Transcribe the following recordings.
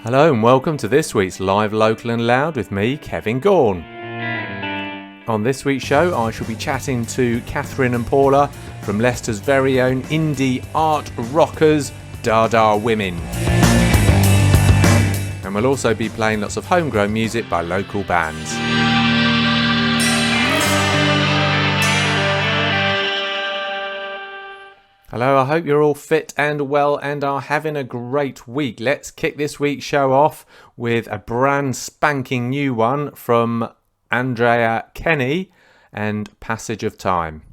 Hello and welcome to this week's Live, Local and Loud with me, Kevin Gaughan. On this week's show, I shall be chatting to Kathryn and Paula from Leicester's very own indie art rockers, Dada Women. And we'll also be playing lots of homegrown music by local bands. Hello, I hope you're all fit and well and are having a great week. Let's kick this week's show off with a brand spanking new one from Andrea Kenny and Passage of Time.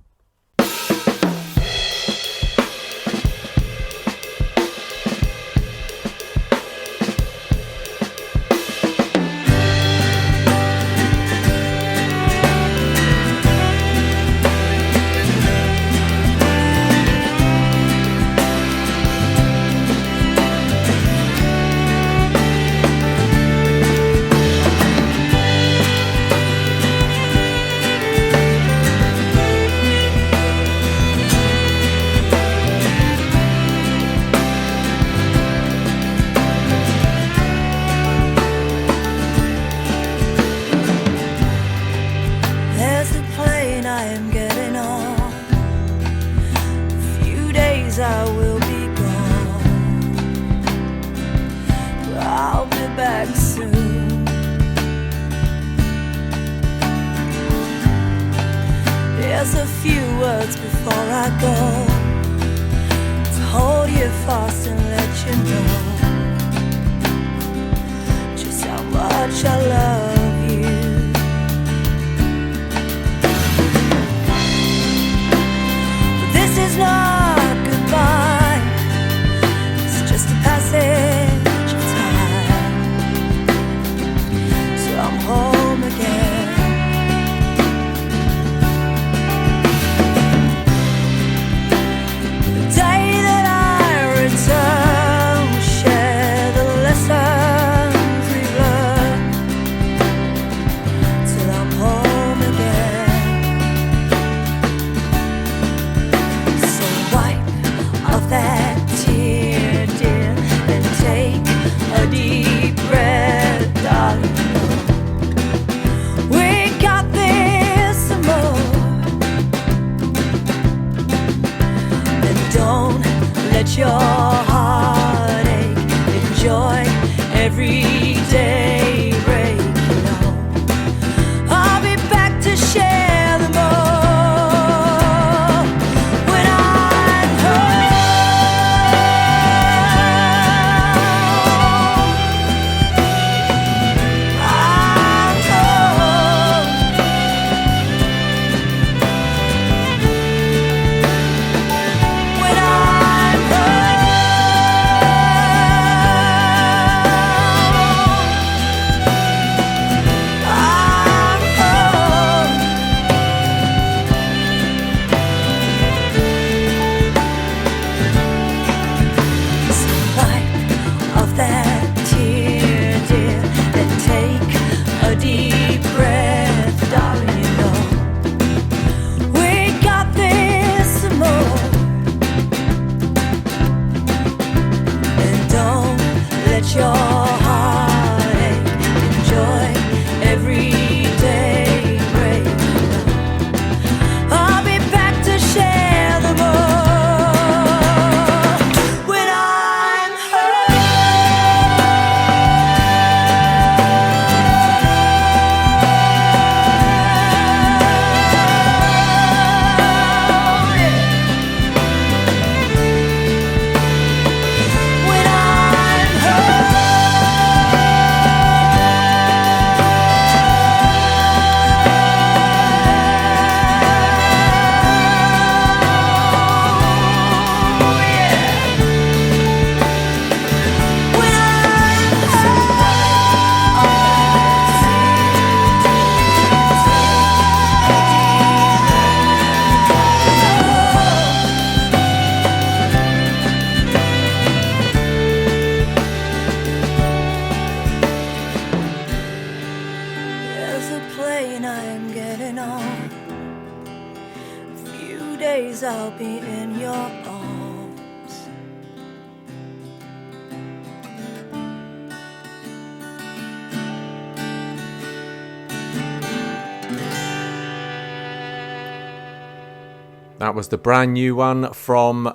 That was the brand new one from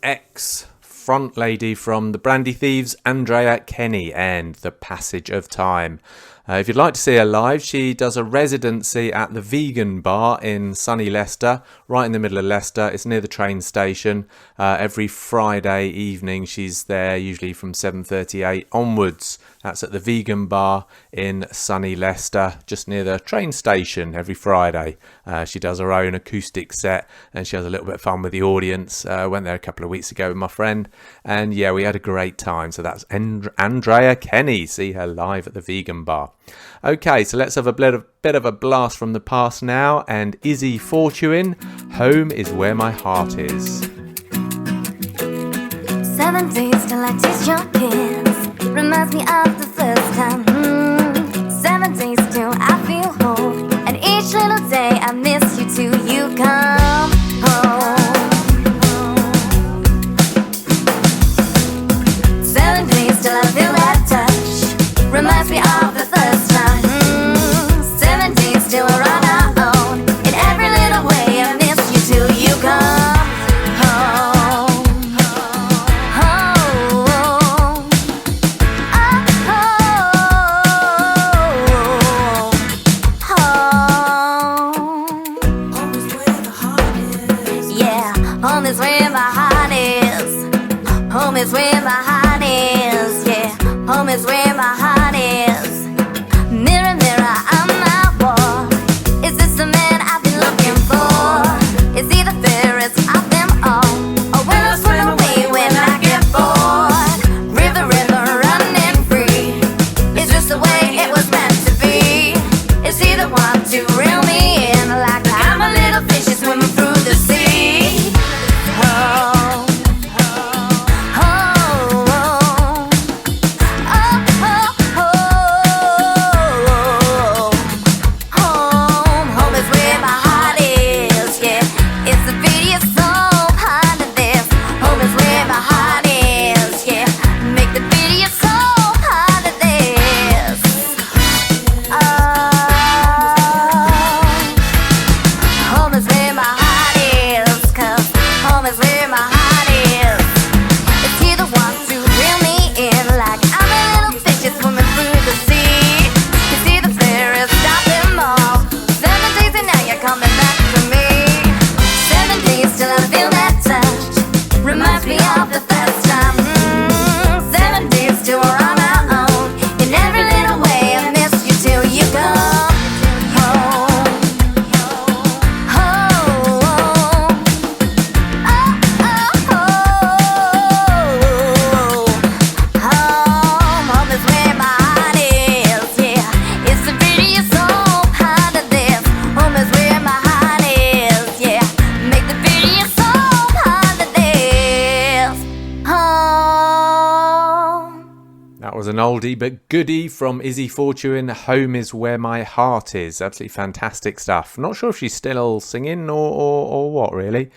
ex-front lady from the Brandy Thieves, Andrea Kenny, and The Passage of Time. If you'd like to see her live, she does a residency at the Vegan Bar in sunny Leicester, right in the middle of Leicester. It's near the train station. Every Friday evening she's there, usually from 7:38 onwards. That's at the Vegan Bar in sunny Leicester, just near the train station every Friday. She does her own acoustic set and she has a little bit of fun with the audience. Went there a couple of weeks ago with my friend and yeah, we had a great time. So that's Andrea Kenny. See her live at the Vegan Bar. Okay, so let's have a bit of a blast from the past now, and Izzy Fortune, Home is Where My Heart Is. 7 days till I taste your kiss, reminds me of the first time. 7 days till I feel whole, and each little day I miss you till you come home. 7 days till I feel that touch, reminds me of the first time. 7 days till we're on our own, in every little way I miss you till you come home. Home is where the heart is. Yeah, home is where my heart is. Home is where my heart is. Yeah, home is where my heart is. Mirror, mirror on my wall, is this the man I've been looking for? Is he the fairest of them all? Or will I swim away when I get bored? River, river running free, is this the way it was meant to be? Is he the one to reel me in like I'm a little fish swimming through the sea? Oh, oh, oh, oh, oh. Home is where my heart is, yeah. It's the prettiest song behind this. Home is where my heart is, yeah. Make the prettiest song behind this. Home is where my heart is, 'cause home is where my heart is. Is he the one to reel me in like I'm a little fish swimming through the sea? Is he the fairest of them all? 7 days and now you're coming back to me. 7 days till I feel that touch, reminds me of the first time. 7 days till we're on our own, in every little way I miss you till you come home. Home is where my heart is, yeah. It's the prettiest song behind this. Home is where my heart is, yeah. Make the prettiest song behind this. Home. That was an oldie but goodie from Izzy Fortune, Home is Where My Heart Is. Absolutely fantastic stuff. Not sure if she's still singing or what really.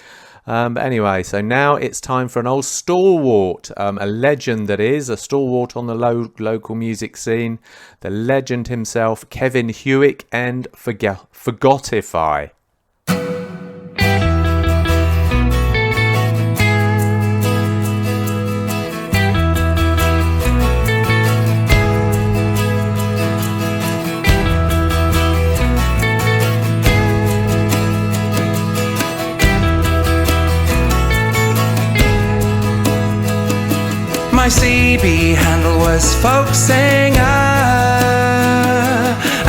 But anyway, so now it's time for an old stalwart, a legend that is, a stalwart on the local music scene, the legend himself, Kevin Hewitt and Forgotify. My CB handle was folk singer.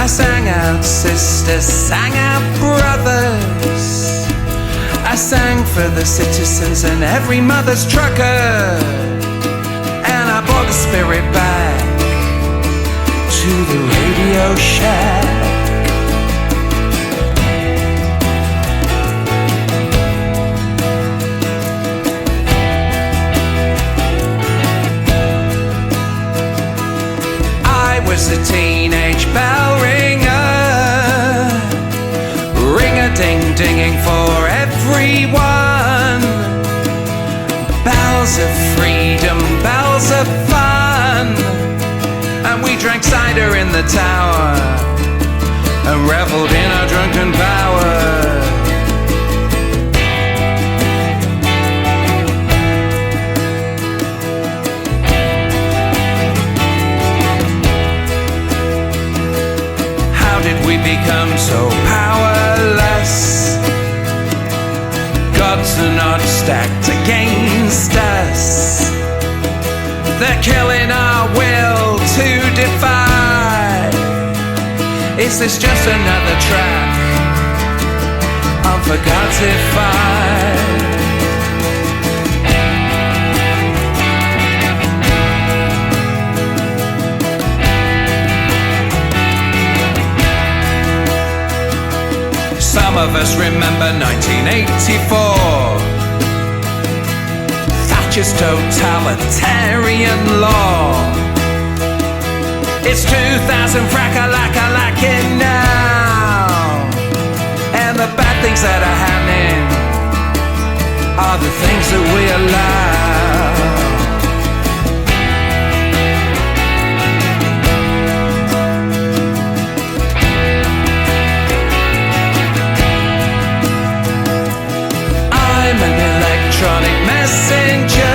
I sang out sisters, sang out brothers. I sang for the citizens and every mother's trucker. And I brought the spirit back to the Radio Shack. Was a teenage bell ringer, ring-a-ding-dinging for everyone. Bells of freedom, bells of fun. And we drank cider in the tower and reveled in our drunken power. They're killing our will to defy. Is this just another track on Forgotify? Some of us remember 1984, Thatcher's totalitarian law. It's 2000 frackalackalacking now, and the bad things that are happening are the things that we allow. I'm an electronic messenger.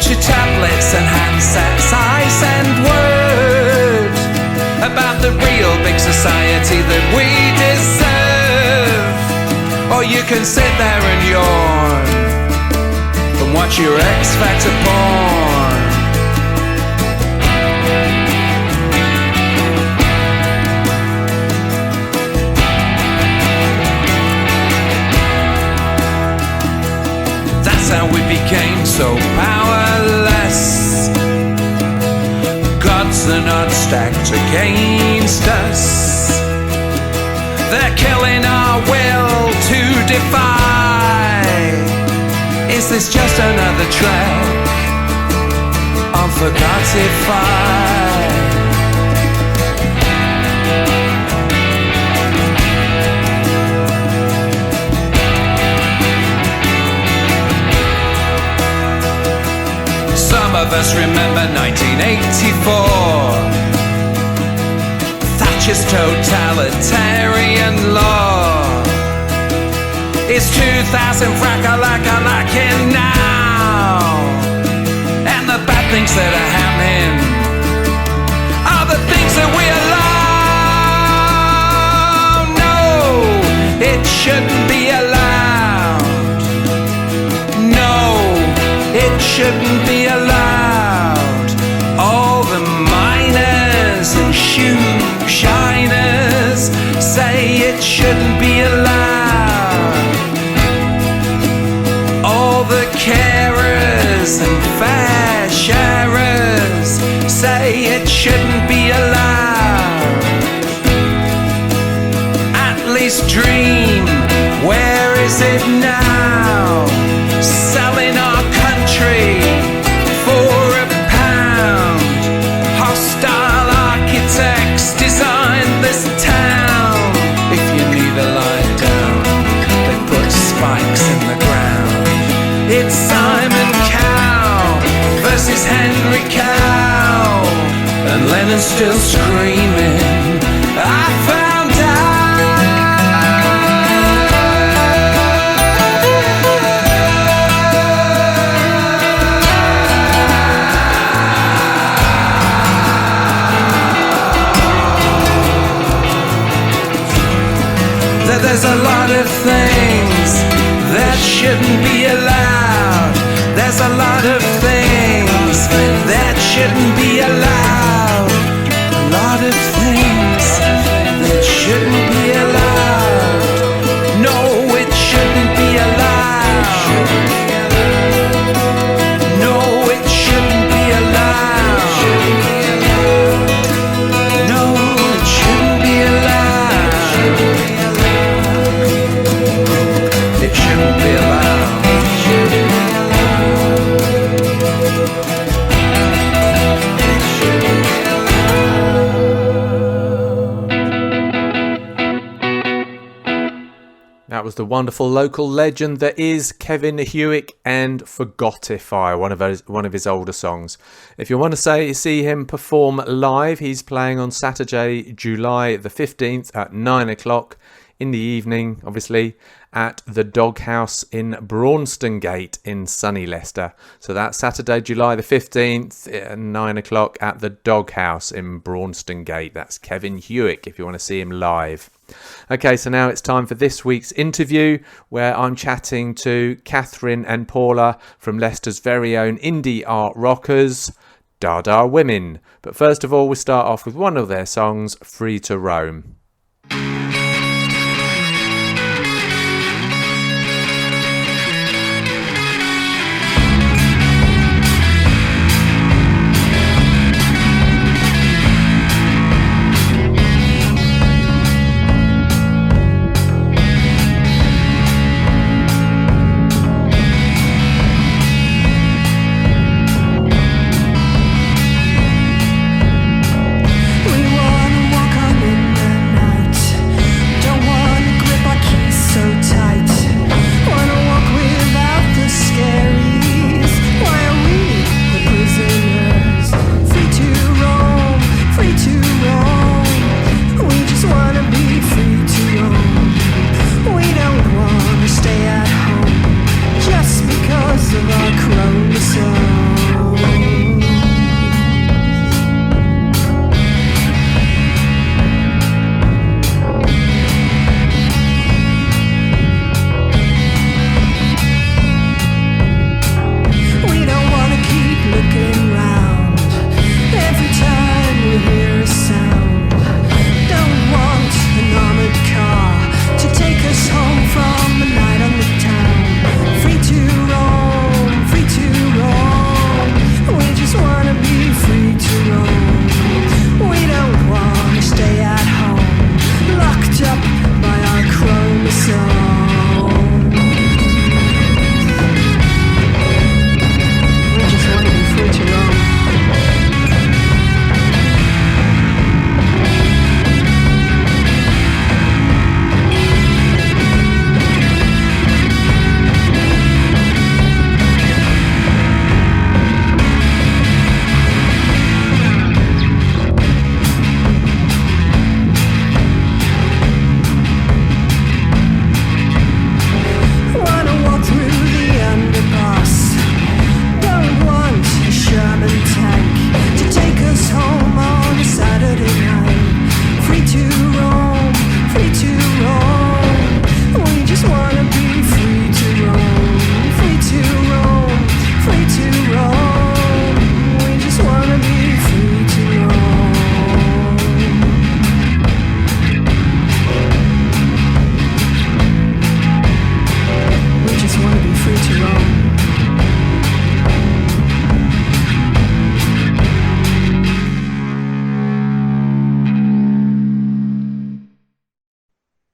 To tablets and handsets I send word about the real big society that we deserve. Or you can sit there and yawn and watch your X Factor porn. That's how we became so powerless. Gods are not stacked against us. They're killing our will to defy. Is this just another track on Forgotify? Some of us remember 1984, Thatcher's totalitarian law. It's 2000 frackalackalacking now, and the bad things that are happening are the things that we allow. No, it shouldn't be allowed. No, it shouldn't be allowed. All the miners and shoe shiners say it shouldn't be allowed. All the carers and fair sharers say it shouldn't be allowed. At least dream, where is it now? Selling our country for £1. Hostile architects designed this town. If you need a lie down, they put spikes in the ground. It's Simon Cowell versus Henry Cow, and Lennon's still screaming, I found out. There's a lot of things that shouldn't be allowed. There's a lot of things that shouldn't be allowed. A lot of things that shouldn't be allowed. No, it shouldn't be allowed. No, it shouldn't be allowed. No, it shouldn't be allowed. It shouldn't be allowed. That was the wonderful local legend that is Kevin Hewitt and Forgotify, one of his older songs. If you want to see him perform live, he's playing on Saturday, July the 15th at 9 o'clock in the evening, obviously, at the Doghouse in Braunston in sunny Leicester. So that's Saturday, July the 15th at 9 o'clock at the Doghouse in Braunston. That's Kevin Hewick if you want to see him live. Okay, so now it's time for this week's interview where I'm chatting to Kathryn and Paula from Leicester's very own indie art rockers, Dada Women. But first of all, we'll start off with one of their songs, Free to Roam.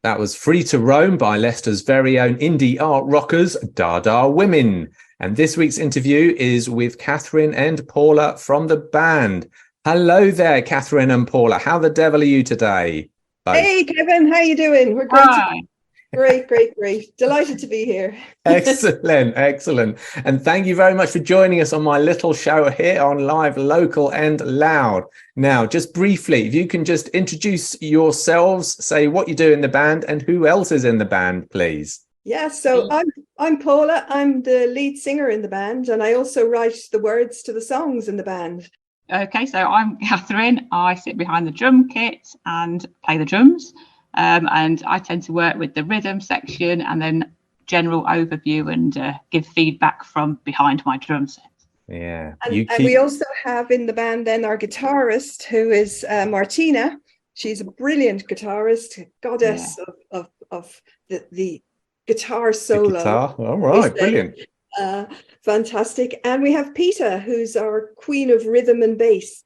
That was Free to Roam by Leicester's very own indie art rockers, Dada Women. And this week's interview is with Kathryn and Paula from the band. Hello there, Kathryn and Paula. How the devil are you today? Both. Hey, Kevin. How you doing? We're great. Great. Delighted to be here. Excellent. And thank you very much for joining us on my little show here on Live, Local and Loud. Now, just briefly, if you can just introduce yourselves, say what you do in the band and who else is in the band, please. Yeah, so I'm Paula. I'm the lead singer in the band, and I also write the words to the songs in the band. Okay, so I'm Kathryn. I sit behind the drum kit and play the drums. And I tend to work with the rhythm section and then general overview and give feedback from behind my drum set. Yeah. And we also have in the band then our guitarist, who is Martina. She's a brilliant guitarist, goddess of the guitar solo. The guitar. All right, brilliant. Fantastic. And we have Peter, who's our queen of rhythm and bass.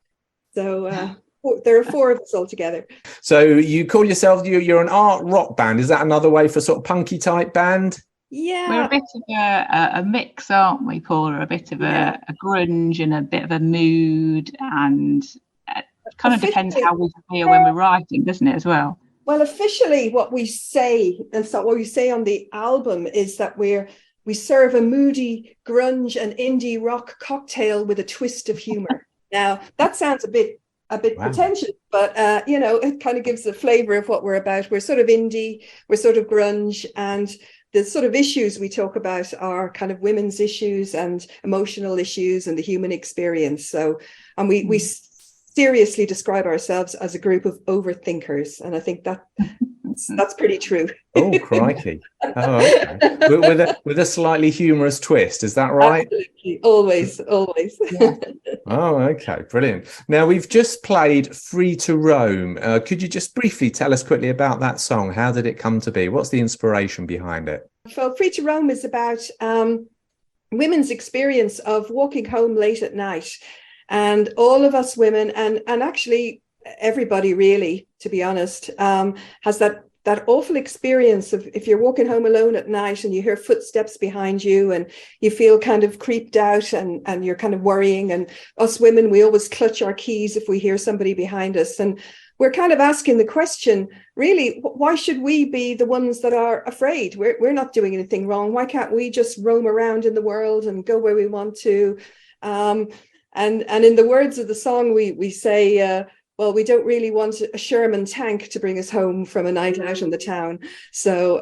So there are four of us all together. So you call yourself, you're an art rock band. Is that another way for sort of punky type band? Yeah. We're a bit of a mix, aren't we, Paula? A bit of a grunge and a bit of a mood, and it kind of depends how we feel when we're writing, doesn't it, as well? Well, officially what we say, and so what we say on the album is that we serve a moody grunge and indie rock cocktail with a twist of humor. Now, that sounds a bit pretentious, but it kind of gives a flavor of what we're about. We're sort of indie, we're sort of grunge, and the sort of issues we talk about are kind of women's issues and emotional issues and the human experience. So, and we seriously describe ourselves as a group of overthinkers, and I think that's pretty true. Oh, crikey. Oh, okay. With a slightly humorous twist, is that right? Absolutely. Always. Yeah. Oh, okay. Brilliant. Now, we've just played Free to Roam. Could you just briefly tell us quickly about that song? How did it come to be? What's the inspiration behind it? Well, Free to Roam is about women's experience of walking home late at night. And all of us women, and actually everybody really, to be honest, has that awful experience of if you're walking home alone at night and you hear footsteps behind you and you feel kind of creeped out and you're kind of worrying. And us women, we always clutch our keys if we hear somebody behind us. And we're kind of asking the question, really, why should we be the ones that are afraid? We're not doing anything wrong. Why can't we just roam around in the world and go where we want to? And in the words of the song, we say, well, we don't really want a Sherman tank to bring us home from a night out in the town. So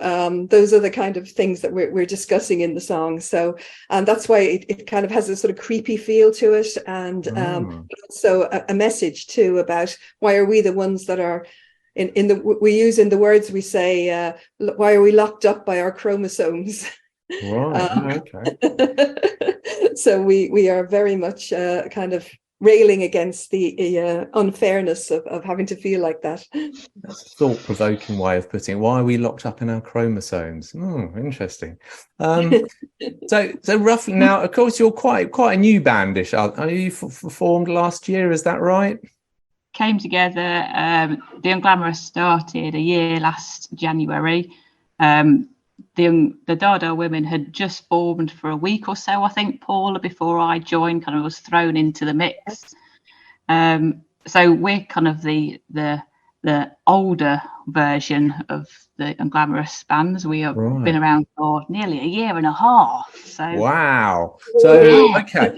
those are the kind of things that we're discussing in the song. So and that's why it kind of has a sort of creepy feel to it, and also a message too about why are we the ones that are in the words we say, why are we locked up by our chromosomes? Right. Okay. So we are very much kind of railing against the unfairness of having to feel like that. That's a thought-provoking way of putting it. Why are we locked up in our chromosomes? Oh, interesting. So roughly now, of course, you're quite a new bandish. Are you formed last year? Is that right? Came together. The Unglamorous started a year last January. The Dada Women had just formed for a week or so, I think, Paula, before I joined, kind of was thrown into the mix. So we're kind of the older version of the Unglamorous bands. We have been around for nearly a year and a half. So wow. So okay.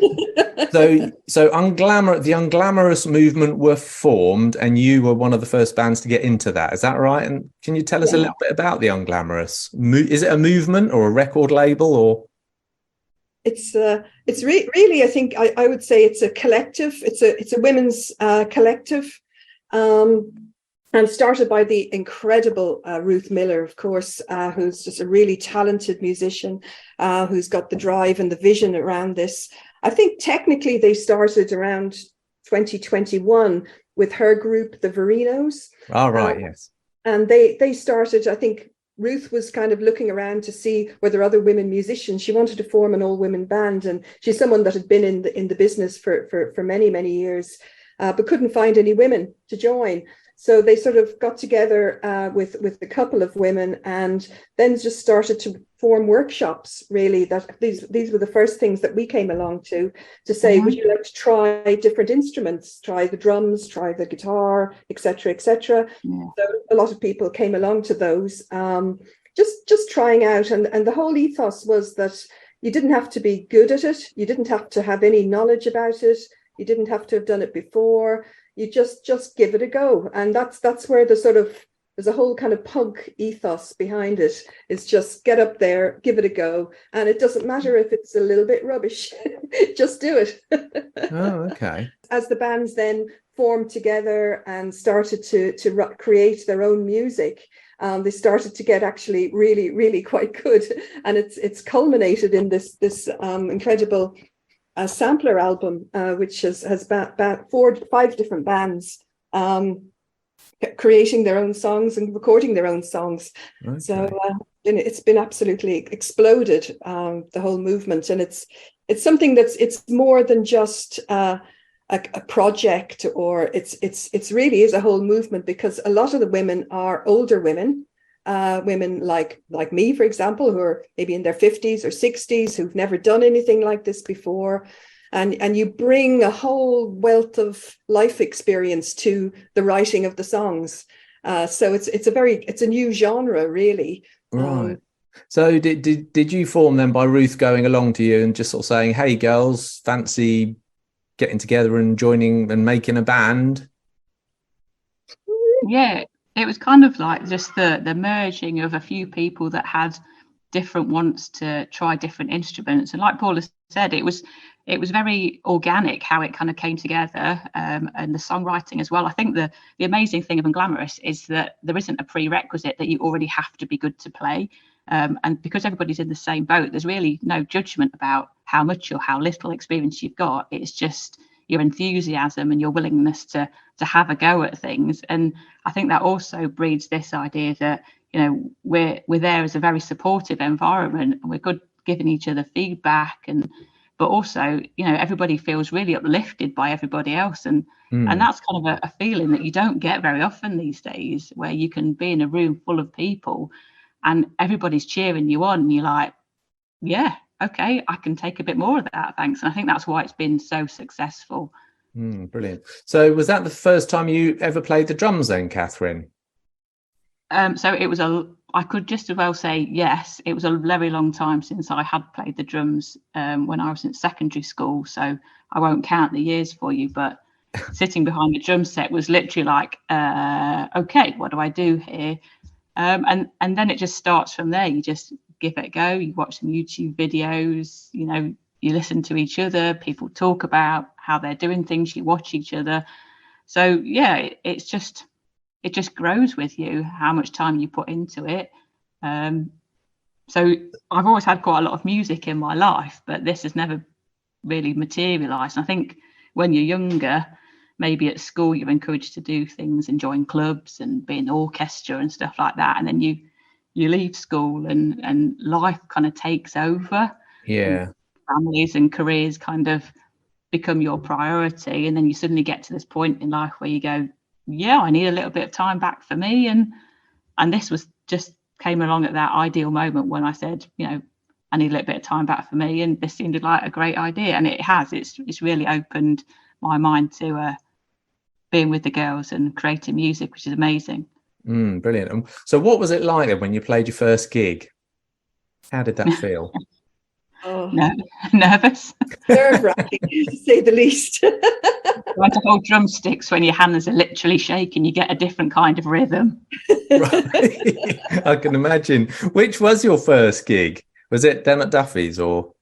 So the Unglamorous movement were formed, and you were one of the first bands to get into that. Is that right? And can you tell us a little bit about the Unglamorous? Is it a movement or a record label, or? It's really, I think I would say it's a collective. It's a women's collective, and started by the incredible Ruth Miller, of course, who's just a really talented musician, who's got the drive and the vision around this. I think technically they started around 2021 with her group, the Verinos. Oh, right, yes. And they started, I think Ruth was kind of looking around to see whether other women musicians, she wanted to form an all-women band. And she's someone that had been in the business for many, many years, but couldn't find any women to join. So they sort of got together with a couple of women, and then just started to form workshops. Really, that these were the first things that we came along to say, would you like to try different instruments, try the drums, try the guitar, etc., etc. So a lot of people came along to those, just trying out, and the whole ethos was that you didn't have to be good at it, you didn't have to have any knowledge about it, you didn't have to have done it before. You just give it a go. And that's where there's a whole kind of punk ethos behind it. It's just get up there, give it a go. And it doesn't matter if it's a little bit rubbish, just do it. Oh, okay. As the bands then formed together and started to create their own music, they started to get actually really, really quite good. And it's culminated in this incredible a sampler album, which has 5 different bands creating their own songs and recording their own songs. Okay. So it's been absolutely exploded, the whole movement, and it's something it's more than just a project, or it's really is a whole movement, because a lot of the women are older women. Women like me, for example, who are maybe in their 50s or 60s, who've never done anything like this before. And you bring a whole wealth of life experience to the writing of the songs. So it's a new genre, really. Right. So did you form them by Ruth going along to you and just sort of saying, hey, girls, fancy getting together and joining and making a band? Yeah. It was kind of like just the merging of a few people that had different wants to try different instruments. And like Paula said, it was very organic how it kind of came together, and the songwriting as well. I think the amazing thing of Unglamorous is that there isn't a prerequisite that you already have to be good to play. And because everybody's in the same boat, there's really no judgment about how much or how little experience you've got. It's just your enthusiasm and your willingness to have a go at things. And I think that also breeds this idea that, you know, we're there as a very supportive environment, and we're good giving each other feedback, but also, you know, everybody feels really uplifted by everybody else. And that's kind of a feeling that you don't get very often these days, where you can be in a room full of people and everybody's cheering you on, and you're like, yeah, okay, I can take a bit more of that, thanks. And I think that's why it's been so successful. Brilliant. So was that the first time you ever played the drums then, Kathryn? So it was I could just as well say yes. It was a very long time since I had played the drums, when I was in secondary school. So I won't count the years for you, but sitting behind the drum set was literally like, okay, what do I do here? And then it just starts from there. You just give it a go. You watch some YouTube videos, you know, you listen to each other, people talk about how they're doing things, you watch each other. So yeah, it just grows with you, how much time you put into it. So I've always had quite a lot of music in my life, but this has never really materialized. And I think when you're younger, maybe at school you're encouraged to do things and join clubs and be in orchestra and stuff like that, and then you leave school and life kind of takes over. Yeah. Families and careers kind of become your priority, and then you suddenly get to this point in life where you go, yeah, I need a little bit of time back for me. And this was just came along at that ideal moment when I said, you know, I need a little bit of time back for me, and this seemed like a great idea. And it has, it's really opened my mind to being with the girls and creating music, which is amazing. Brilliant. So what was it like then when you played your first gig? How did that feel? Nervous. Nerve-wracking, to say the least. Trying to hold drumsticks when your hands are literally shaking, you get a different kind of rhythm. Right. I can imagine. Which was your first gig? Was it down at Duffy's or?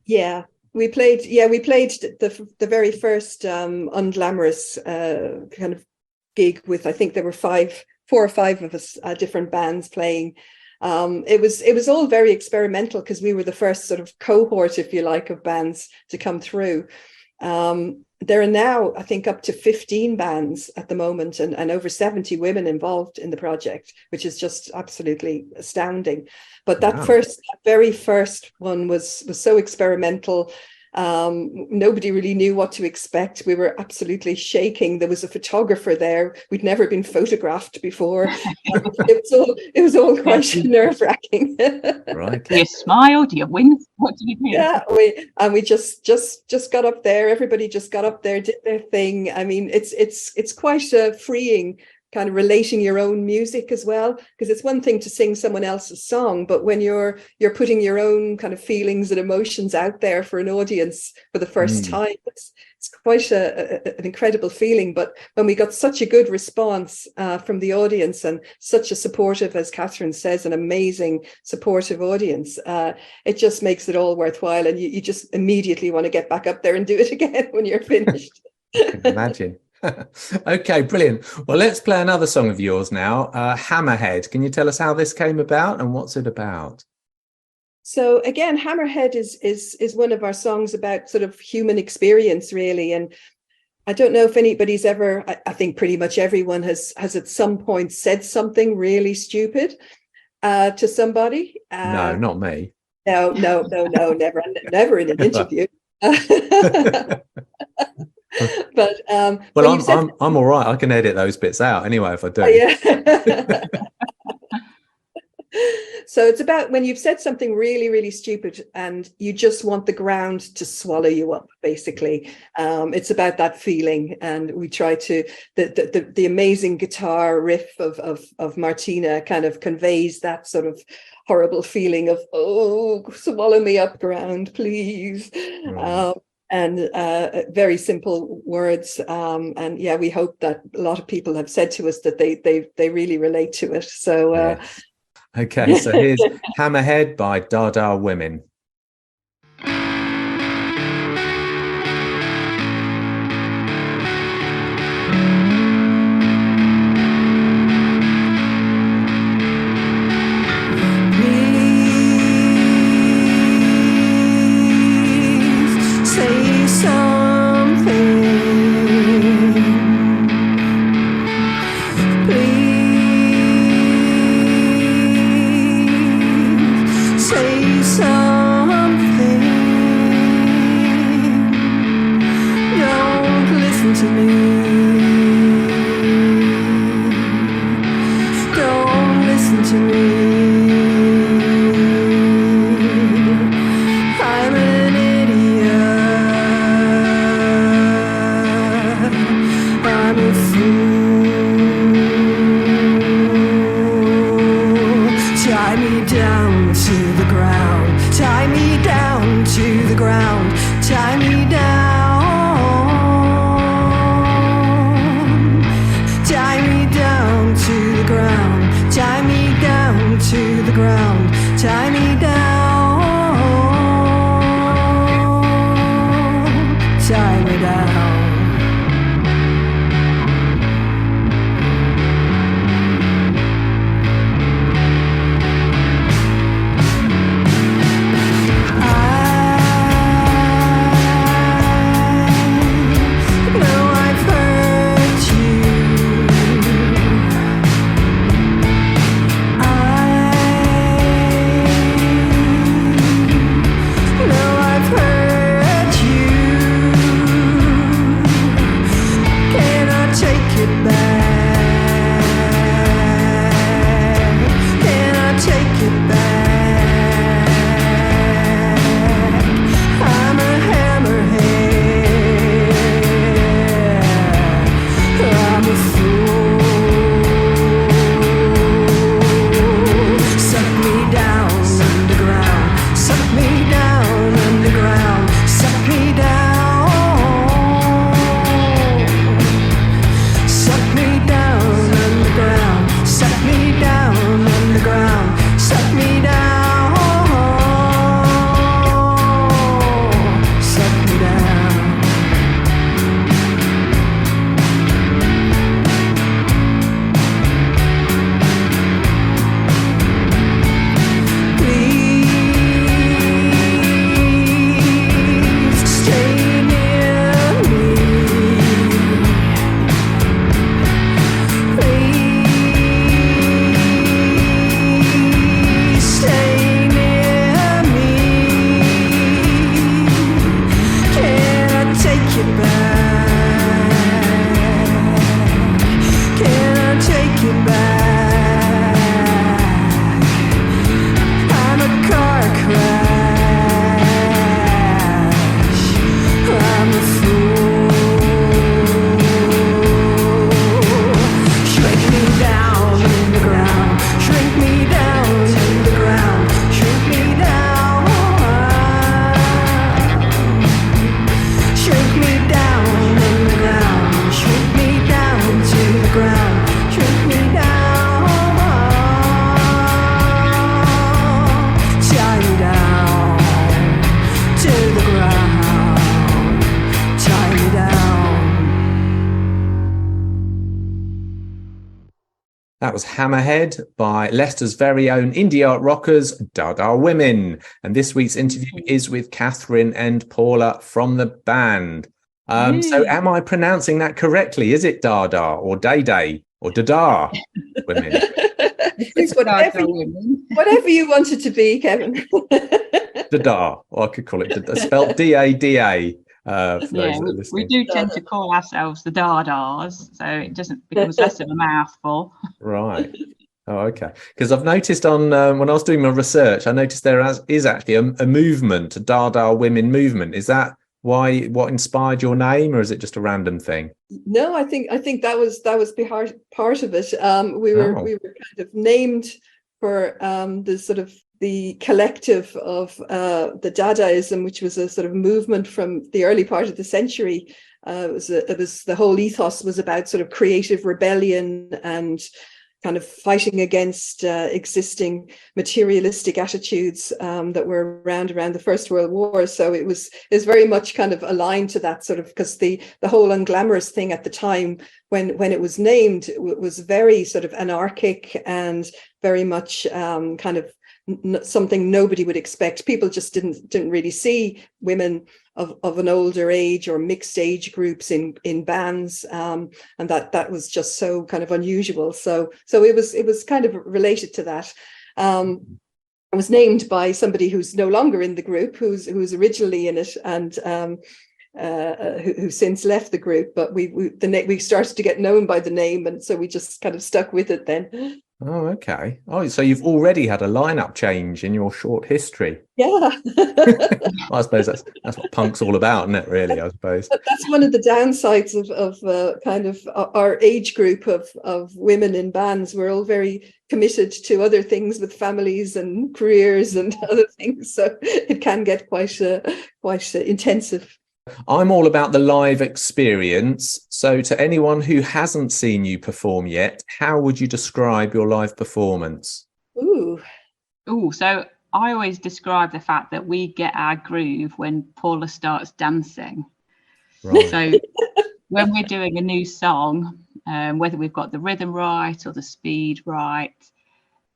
Yeah, we played the very first Unglamorous kind of gig with, I think there were 4 or 5 of us, different bands playing. It was all very experimental because we were the first sort of cohort, if you like, of bands to come through. There are now, I think, up to 15 bands at the moment, and over 70 women involved in the project, which is just absolutely astounding. But that very first one was so experimental. Nobody really knew what to expect. We were absolutely shaking. There was a photographer there. We'd never been photographed before. It was all quite nerve-wracking. Right. Do you smile? Do you wince? What do you do? Yeah, we just got up there. Everybody just got up there, did their thing. I mean, it's quite freeing, kind of relating your own music as well, because it's one thing to sing someone else's song, but when you're putting your own kind of feelings and emotions out there for an audience for the first time, it's quite an incredible feeling. But when we got such a good response from the audience, and such a supportive, as Kathryn says, an amazing supportive audience, it just makes it all worthwhile, and you just immediately want to get back up there and do it again when you're finished. I can imagine. Okay, brilliant. Well, let's play another song of yours now, Hammerhead. Can you tell us how this came about and what's it about? So again, Hammerhead is one of our songs about sort of human experience, really. And I don't know if anybody's ever, I think pretty much everyone has at some point said something really stupid to somebody. No, not me. No, never in an interview. But well, I'm all right. I can edit those bits out anyway if I do. Oh, yeah. So it's about when you've said something really, really stupid and you just want the ground to swallow you up, basically. It's about that feeling, and we try to the amazing guitar riff of Martina kind of conveys that sort of horrible feeling of, oh, swallow me up, ground, please. And very simple words, and yeah, we hope that a lot of people have said to us that they really relate to it. So Okay, so here's Hammerhead by Dada Women. That was Hammerhead by Leicester's very own indie art rockers, Dada Women. And this week's interview is with Kathryn and Paula from the band. So am I pronouncing that correctly? Is it Dada or Day or Dada Women? It's whatever you want it to be, Kevin. Dada, or I could call it spelled D-A-D-A. We do tend to call ourselves the Dadas, so it doesn't become less of a mouthful. Right. Oh, okay. Because I've noticed on when I was doing my research, I noticed there is actually a movement, a Dada Women movement. Is that what inspired your name, or is it just a random thing? No, I think that was part of it. We were kind of named for the sort of the collective of the Dadaism, which was a sort of movement from the early part of the century. It was the whole ethos was about sort of creative rebellion and kind of fighting against existing materialistic attitudes that were around the First World War. So it was very much kind of aligned to that sort of, because the whole Unglamorous thing at the time when it was named was very sort of anarchic and very much kind of something nobody would expect. People just didn't really see women of an older age or mixed age groups in bands, and that was just so kind of unusual. So it was kind of related to that. It was named by somebody who's no longer in the group, who's originally in it, and who since left the group. But we started to get known by the name, and so we just kind of stuck with it then. Oh, okay. Oh, so you've already had a lineup change in your short history. Yeah. I suppose that's what punk's all about, isn't it, really, I suppose? That's one of the downsides of kind of our age group of women in bands. We're all very committed to other things with families and careers and other things. So it can get quite intensive. I'm all about the live experience. So to anyone who hasn't seen you perform yet, how would you describe your live performance? Ooh, so I always describe the fact that we get our groove when Paula starts dancing. Right. So when we're doing a new song, whether we've got the rhythm right or the speed right,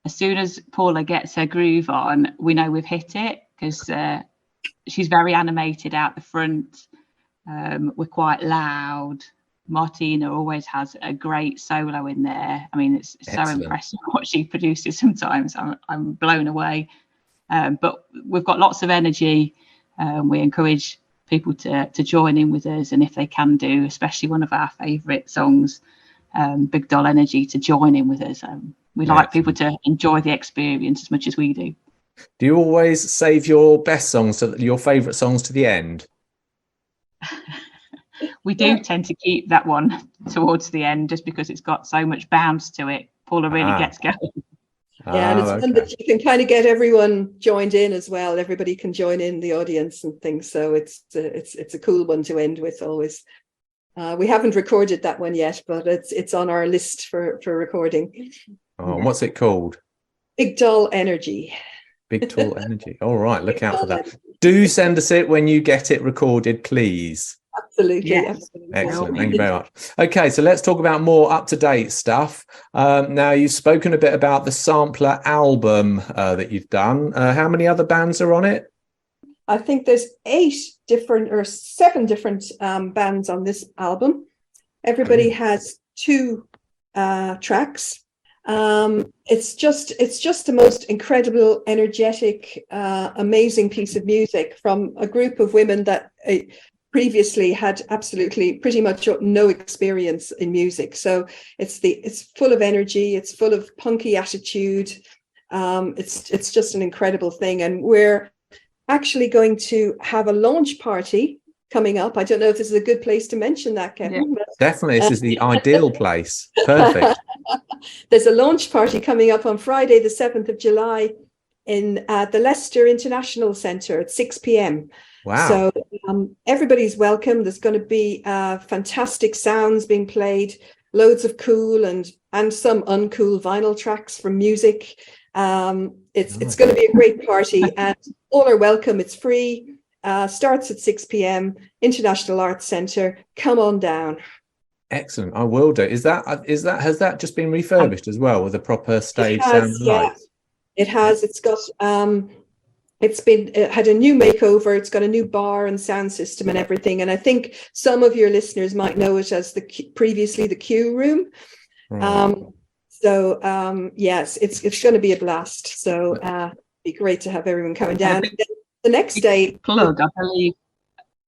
as soon as Paula gets her groove on, we know we've hit it, because she's very animated out the front. We're quite loud. Martina always has a great solo in there. I mean, it's so impressive what she produces sometimes. I'm blown away. But we've got lots of energy. We encourage people to join in with us, and if they can do, especially one of our favourite songs, Big Doll Energy, to join in with us. We like people to enjoy the experience as much as we do. Do you always save your best songs, your favourite songs, to the end? We do tend to keep that one towards the end, just because it's got so much bounce to it. Paula really gets going. Yeah, and it's one that you can kind of get everyone joined in as well. Everybody can join in, the audience and things. So it's a cool one to end with always. We haven't recorded that one yet, but it's on our list for recording. Oh, what's it called? Big Doll Energy. Big Tall Energy. All right, look out for that. Do send us it when you get it recorded, please. Absolutely. Yes. Absolutely. Excellent. Thank you very much. Okay, so let's talk about more up-to-date stuff. Now, you've spoken a bit about the sampler album that you've done. How many other bands are on it? I think there's 7 different bands on this album. Everybody has 2 tracks. It's just the most incredible, energetic, amazing piece of music from a group of women that previously had absolutely pretty much no experience in music. So it's full of energy, it's full of punky attitude. It's just an incredible thing, and we're actually going to have a launch party coming up. I don't know if this is a good place to mention that, Kevin. Yeah. Definitely, this is the ideal place. Perfect. There's a launch party coming up on Friday, the 7th of July in the Leicester International Centre at 6 p.m. Wow. So everybody's welcome. There's going to be fantastic sounds being played, loads of cool and some uncool vinyl tracks from music. It's going to be a great party, and all are welcome. It's free. Starts at 6 p.m. International Arts Centre. Come on down. Excellent. I will do. Has that just been refurbished as well with a proper stage sound and lights? It has. It's got it had a new makeover. It's got a new bar and sound system and everything. And I think some of your listeners might know it as previously the Q Room. Right. Yes, it's going to be a blast. So it'd be great to have everyone coming down. The next day,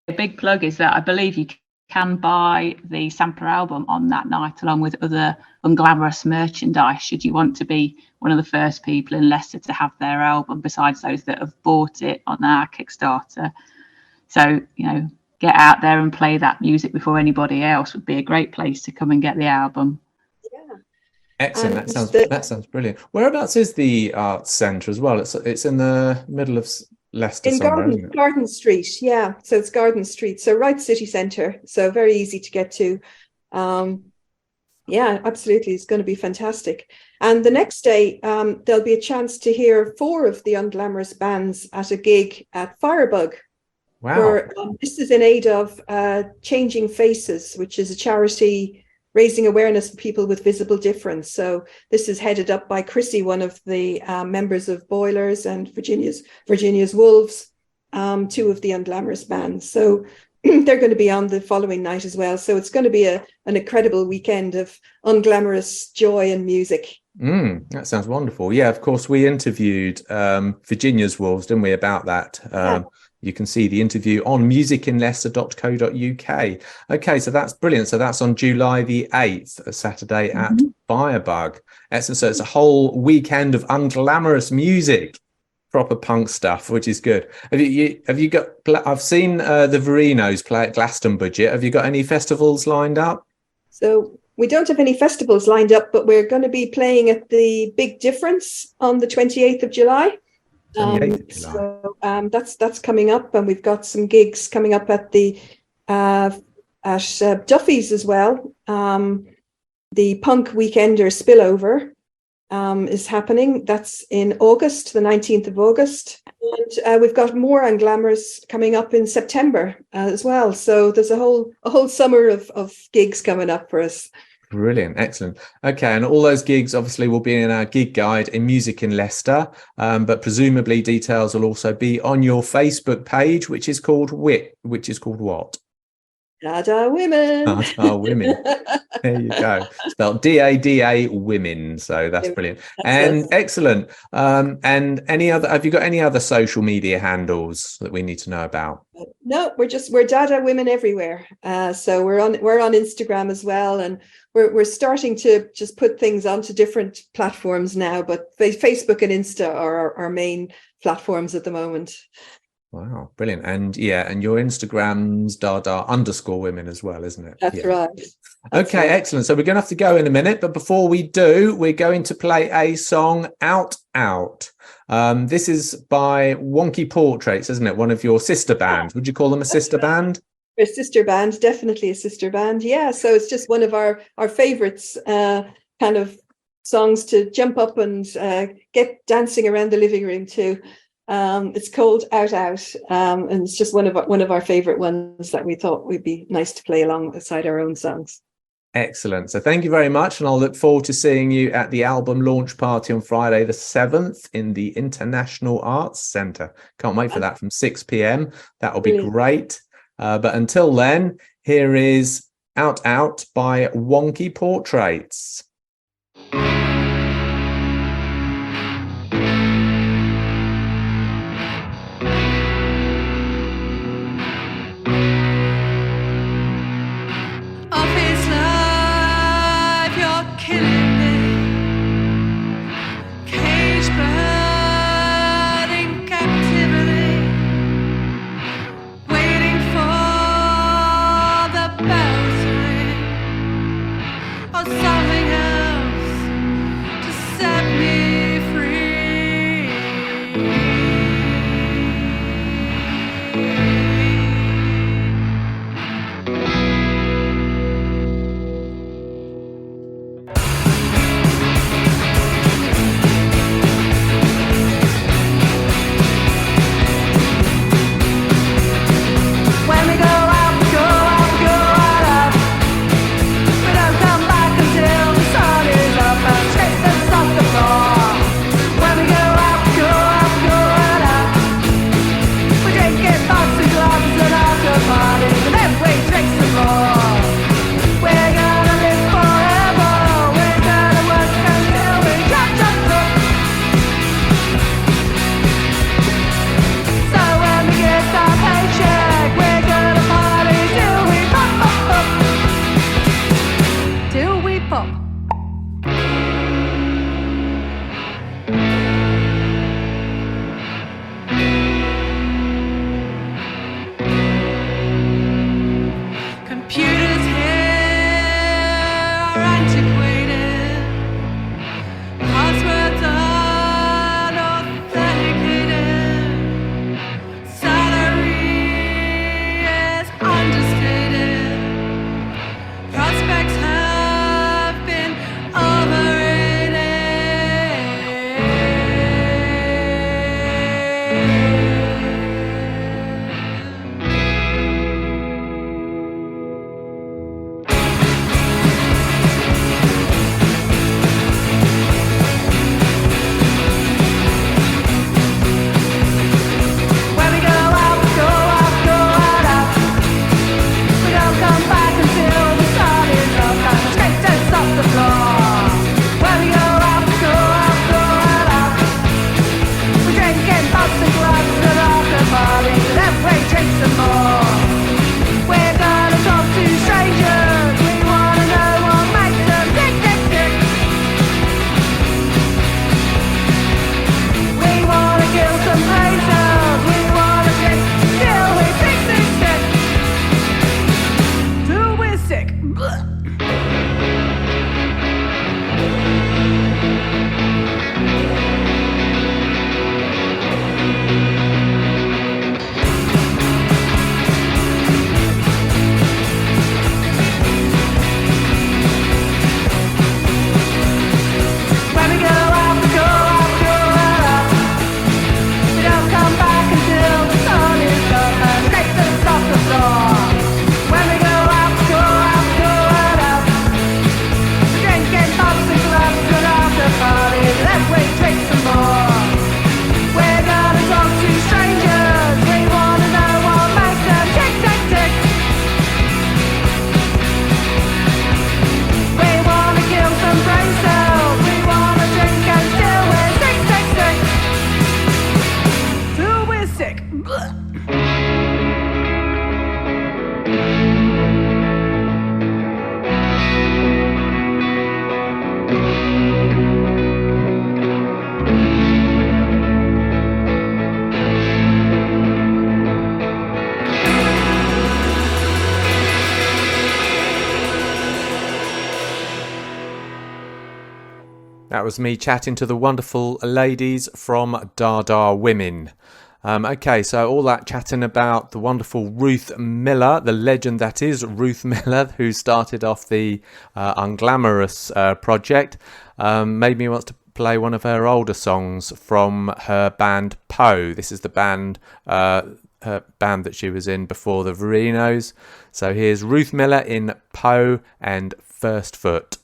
a big plug is that I believe you can buy the sampler album on that night along with other Unglamorous merchandise, should you want to be one of the first people in Leicester to have their album, besides those that have bought it on our Kickstarter. So, get out there and play that music before anybody else would be a great place to come and get the album. Yeah. Excellent. That sounds brilliant. Whereabouts is the Arts Centre as well? It's in the middle of Leicester in somewhere, Garden Street. Yeah, so it's Garden Street, so right city centre, so very easy to get to. Yeah, absolutely. It's going to be fantastic. And the next day, there'll be a chance to hear 4 of the Unglamorous bands at a gig at Firebug. Wow. This is in aid of Changing Faces, which is a charity raising awareness for people with visible difference. So this is headed up by Chrissy, one of the members of Boilers, and Virginia's Wolves, 2 of the Unglamorous bands. So they're going to be on the following night as well. So it's going to be an incredible weekend of unglamorous joy and music. That sounds wonderful. Yeah, of course, we interviewed Virginia's Wolves, didn't we, about that? You can see the interview on musicinleicester.co.uk. Okay, so that's brilliant. So that's on July the 8th, a Saturday at Firebug. Excellent. So it's a whole weekend of unglamorous music, proper punk stuff, which is good. Have you got? I've seen the Verinos play at Glastonbury. Have you got any festivals lined up? So we don't have any festivals lined up, but we're going to be playing at the Big Difference on the 28th of July. So that's coming up, and we've got some gigs coming up at the Duffy's as well. The Punk Weekender Spillover is happening. That's in August, the 19th of August. And we've got more Unglamorous coming up in September as well. So there's a whole summer of gigs coming up for us. Brilliant. Excellent. Okay. And all those gigs obviously will be in our gig guide in Music in Leicester, but presumably details will also be on your Facebook page, which is called what? Dada Women. Dada Women. There you go. Spelled DADA Women. So that's brilliant. And excellent. And have you got any other social media handles that we need to know about? No, we're Dada Women everywhere. So we're on Instagram as well, and we're starting to just put things onto different platforms now, but Facebook and Insta are our main platforms at the moment. Wow, brilliant. And and your Instagram's Dada_women as well, isn't it? That's right. Okay, right. Excellent. So we're going to have to go in a minute, but before we do, we're going to play a song, Out. This is by Wonky Portraits, isn't it? One of your sister bands. Would you call them a sister band? A sister band, definitely a sister band. Yeah, so it's just one of our favorites, kind of songs to jump up and get dancing around the living room to. It's called Out, and it's just one of our favorite ones that we thought would be nice to play alongside our own songs. Excellent. So thank you very much, and I'll look forward to seeing you at the album launch party on Friday the 7th in the International Arts Centre. Can't wait for that from 6 p.m. That will be great. But until then, here is Out by Wonky Portraits. Something else That was me chatting to the wonderful ladies from Dada Women. Okay, so all that chatting about the wonderful Ruth Miller, the legend that is Ruth Miller, who started off the Unglamorous project, made me want to play one of her older songs from her band Poe. This is the band, her band that she was in before the Verinos. So here's Ruth Miller in Poe and First Foot.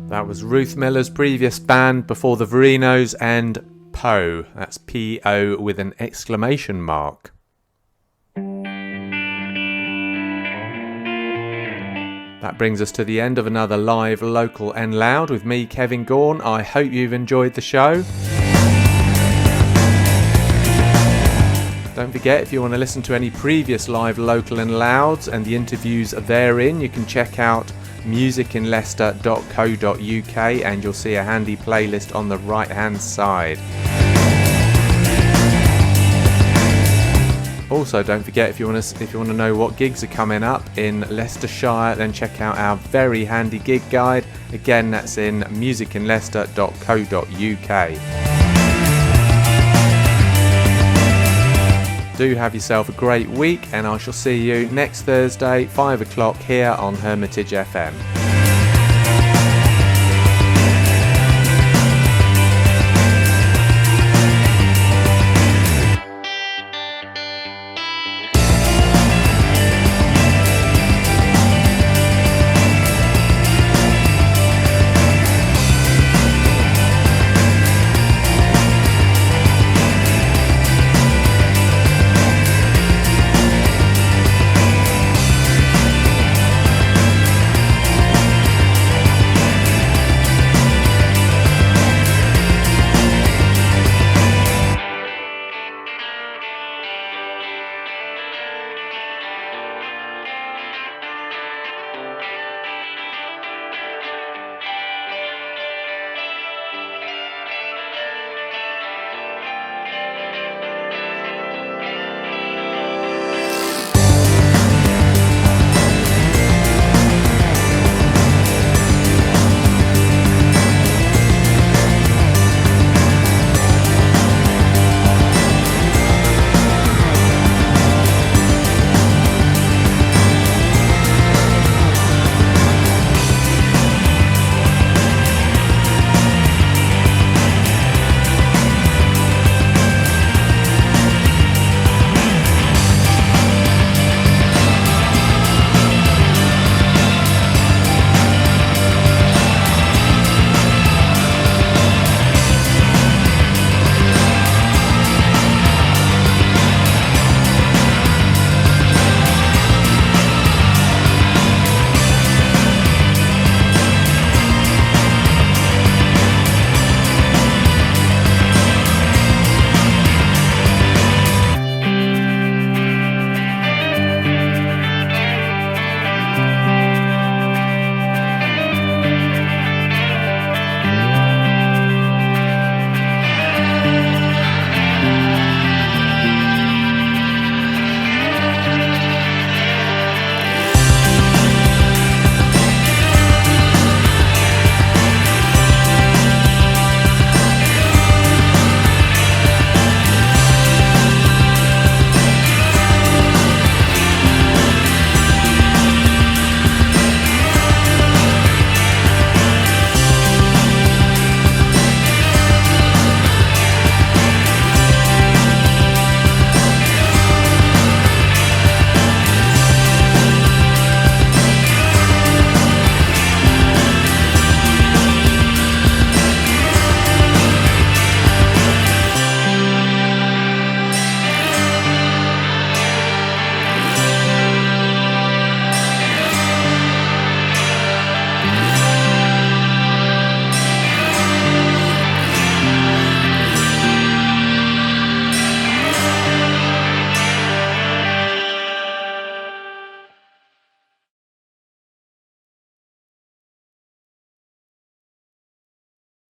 That was Ruth Miller's previous band before the Verinos and Poe. That's P-O with an exclamation mark. That brings us to the end of another live, local and loud with me, Kevin Gaughan. I hope you've enjoyed the show. Don't forget, if you want to listen to any previous live, local and louds and the interviews therein, you can check out musicinleicester.co.uk and you'll see a handy playlist on the right hand side. Also, don't forget, if you want to know what gigs are coming up in Leicestershire, then check out our very handy gig guide. Again, that's in musicinleicester.co.uk. Do have yourself a great week, and I shall see you next Thursday, 5 o'clock here on Hermitage FM.